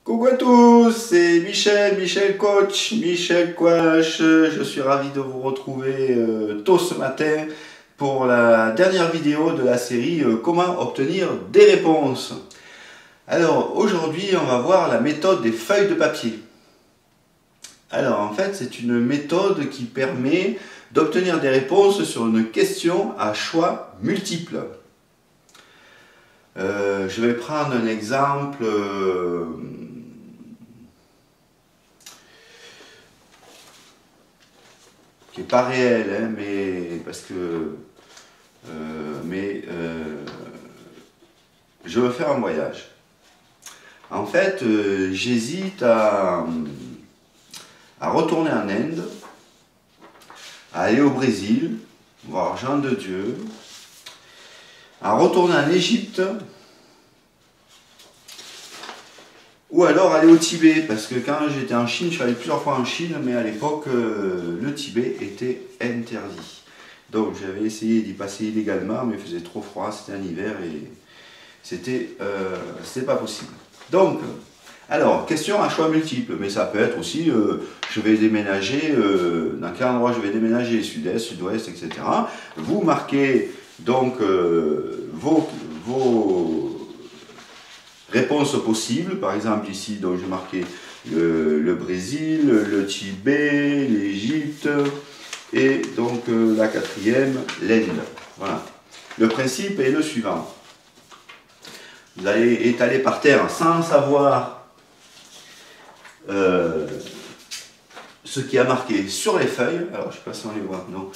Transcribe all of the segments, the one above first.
Coucou à tous, c'est Michel Coach, Michel Coach. Je suis ravi de vous retrouver tôt ce matin pour la dernière vidéo de la série Comment obtenir des réponses. Alors aujourd'hui on va voir la méthode des feuilles de papier. Alors en fait c'est une méthode qui permet d'obtenir des réponses sur une question à choix multiples. Je vais prendre un exemple qui n'est pas réel, hein, mais parce que je veux faire un voyage. En fait, j'hésite à retourner en Inde, à aller au Brésil, voir Jean de Dieu, à retourner en Égypte, ou alors aller au Tibet, parce que quand j'étais en Chine, je suis allé plusieurs fois en Chine, mais à l'époque, le Tibet était interdit. Donc j'avais essayé d'y passer illégalement, mais il faisait trop froid, c'était un hiver, et c'était pas possible. Donc, alors, question à choix multiples, mais ça peut être aussi, je vais déménager, dans quel endroit je vais déménager, sud-est, sud-ouest, etc. Vous marquez donc vos réponses possibles. Par exemple ici, donc j'ai marqué le Brésil, le Tibet, l'Égypte, et donc la quatrième, l'Inde. Voilà. Le principe est le suivant. Vous allez étaler par terre sans savoir ce qui a marqué sur les feuilles. Alors je ne sais pas si on les voit, non.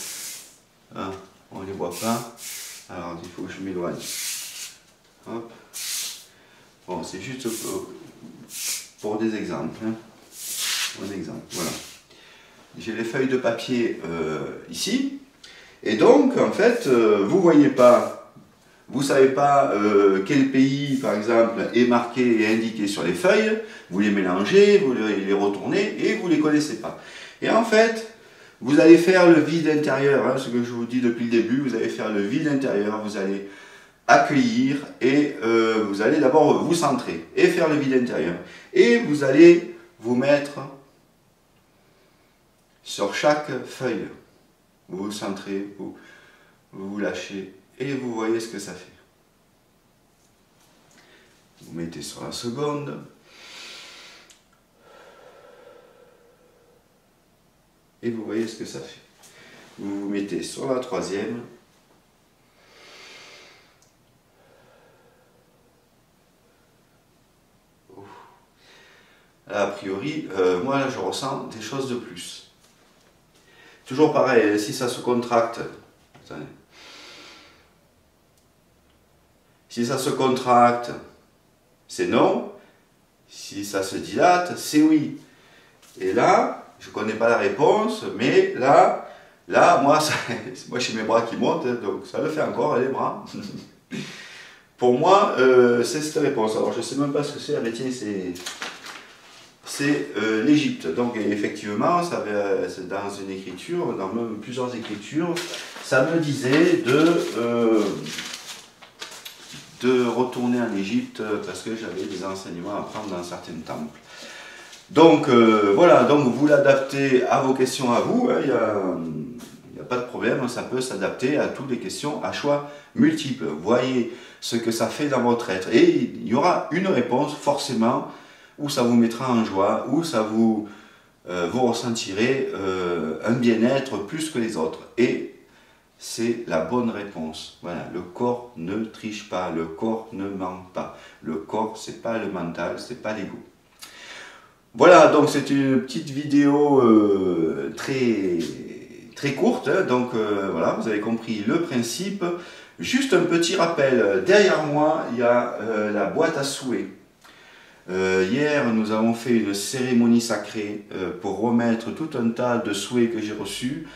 Ah, on ne les voit pas. Alors il faut que je m'éloigne. Hop. Bon, c'est juste pour des exemples. Hein. Un exemple, voilà. J'ai les feuilles de papier ici. Et donc, en fait, vous ne voyez pas, vous ne savez pas quel pays, par exemple, est marqué et indiqué sur les feuilles. Vous les mélangez, vous les retournez et vous ne les connaissez pas. Et en fait, vous allez faire le vide intérieur, hein, ce que je vous dis depuis le début, vous allez faire le vide intérieur, vous allez accueillir et vous allez d'abord vous centrer et faire le vide intérieur. Et vous allez vous mettre sur chaque feuille. Vous vous centrez, vous lâchez et vous voyez ce que ça fait. Vous mettez sur la seconde. Et vous voyez ce que ça fait. Vous vous mettez sur la troisième. Là, a priori, moi là, je ressens des choses de plus. Toujours pareil, si ça se contracte, attendez. Si ça se contracte, c'est non. Si ça se dilate, c'est oui. Et là, je ne connais pas la réponse, mais là moi j'ai mes bras qui montent, donc ça le fait encore, les bras. Pour moi, c'est cette réponse. Alors je ne sais même pas ce que c'est, mais tiens, c'est l'Égypte. Donc effectivement, c'est dans une écriture, dans même plusieurs écritures, ça me disait de retourner en Égypte parce que j'avais des enseignements à prendre dans certains temples. Donc voilà, donc vous l'adaptez à vos questions à vous, hein, il n'y a pas de problème, ça peut s'adapter à toutes les questions à choix multiples. Voyez ce que ça fait dans votre être. Et il y aura une réponse forcément où ça vous mettra en joie, où ça vous ressentirez un bien-être plus que les autres. Et c'est la bonne réponse. Voilà, le corps ne triche pas, le corps ne ment pas. Le corps, c'est pas le mental, c'est pas l'ego. Voilà, donc c'est une petite vidéo très courte, hein, donc voilà, vous avez compris le principe. Juste un petit rappel, derrière moi, il y a la boîte à souhaits. Hier, nous avons fait une cérémonie sacrée pour remettre tout un tas de souhaits que j'ai reçus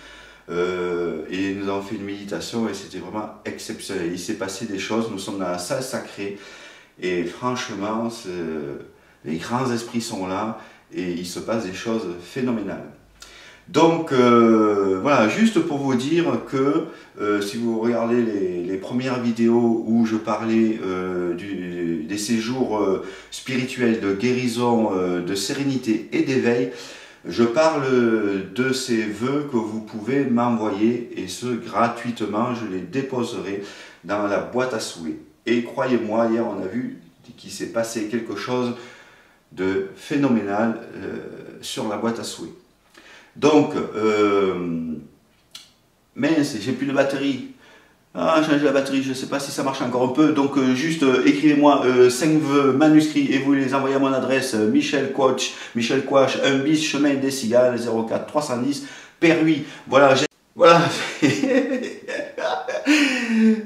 et nous avons fait une méditation et c'était vraiment exceptionnel. Il s'est passé des choses, nous sommes dans la salle sacrée et franchement, les grands esprits sont là et il se passe des choses phénoménales. Donc voilà, juste pour vous dire que si vous regardez les premières vidéos où je parlais des séjours spirituels de guérison, de sérénité et d'éveil, je parle de ces vœux que vous pouvez m'envoyer et ce gratuitement, je les déposerai dans la boîte à souhaits. Et croyez-moi, hier on a vu qu'il s'est passé quelque chose de phénoménal sur la boîte à souhaits. Donc, mince, j'ai plus de batterie. Ah, changer la batterie, je ne sais pas si ça marche encore un peu. Donc, juste écrivez-moi 5 vœux manuscrits et vous les envoyez à mon adresse Michel Quach, 1 bis, chemin des Cigales, 04 310, Perruy. Voilà, voilà.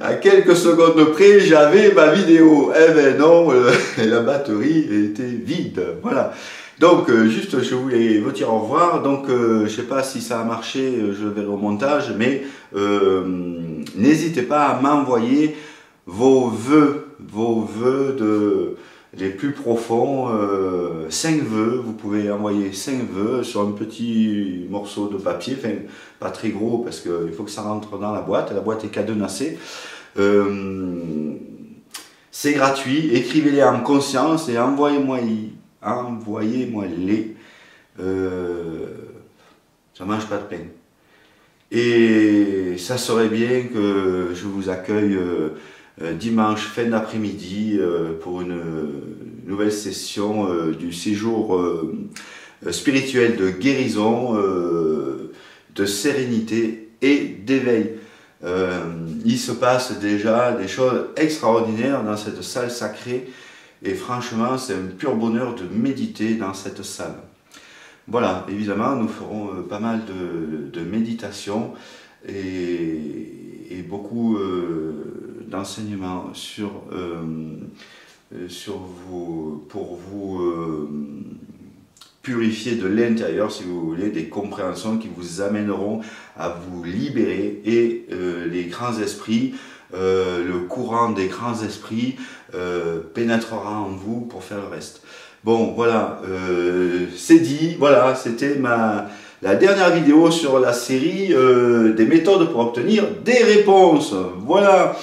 À quelques secondes près, j'avais ma vidéo. Eh ben non, la batterie était vide. Voilà. Donc, juste, je voulais vous dire au revoir. Donc, je ne sais pas si ça a marché, je le verrai au montage, mais n'hésitez pas à m'envoyer vos vœux les plus profonds. 5 vœux, vous pouvez envoyer 5 vœux sur un petit morceau de papier, enfin, pas très gros parce qu'il faut que ça rentre dans la boîte est cadenassée. C'est gratuit, écrivez-les en conscience et envoyez-les. Ça mange pas de pain. Et ça serait bien que je vous accueille dimanche fin d'après-midi pour une nouvelle session du séjour spirituel de guérison, de sérénité et d'éveil. Il se passe déjà des choses extraordinaires dans cette salle sacrée et franchement c'est un pur bonheur de méditer dans cette salle. Voilà, évidemment nous ferons pas mal de méditation et beaucoup d'enseignements pour vous purifier de l'intérieur, si vous voulez, des compréhensions qui vous amèneront à vous libérer et les grands esprits, le courant des grands esprits pénétrera en vous pour faire le reste. Bon, voilà, c'est dit, voilà, c'était la dernière vidéo sur la série des méthodes pour obtenir des réponses. Voilà.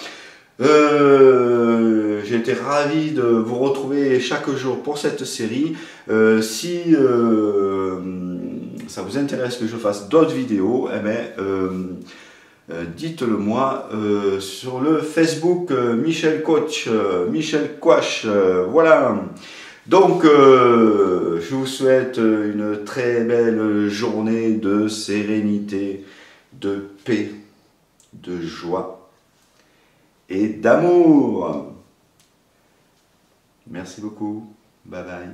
J'ai été ravi de vous retrouver chaque jour pour cette série. Si ça vous intéresse que je fasse d'autres vidéos, eh bien, dites-le moi sur le Facebook Michel Quach, voilà. Donc, je vous souhaite une très belle journée de sérénité, de paix, de joie et d'amour. Merci beaucoup. Bye bye.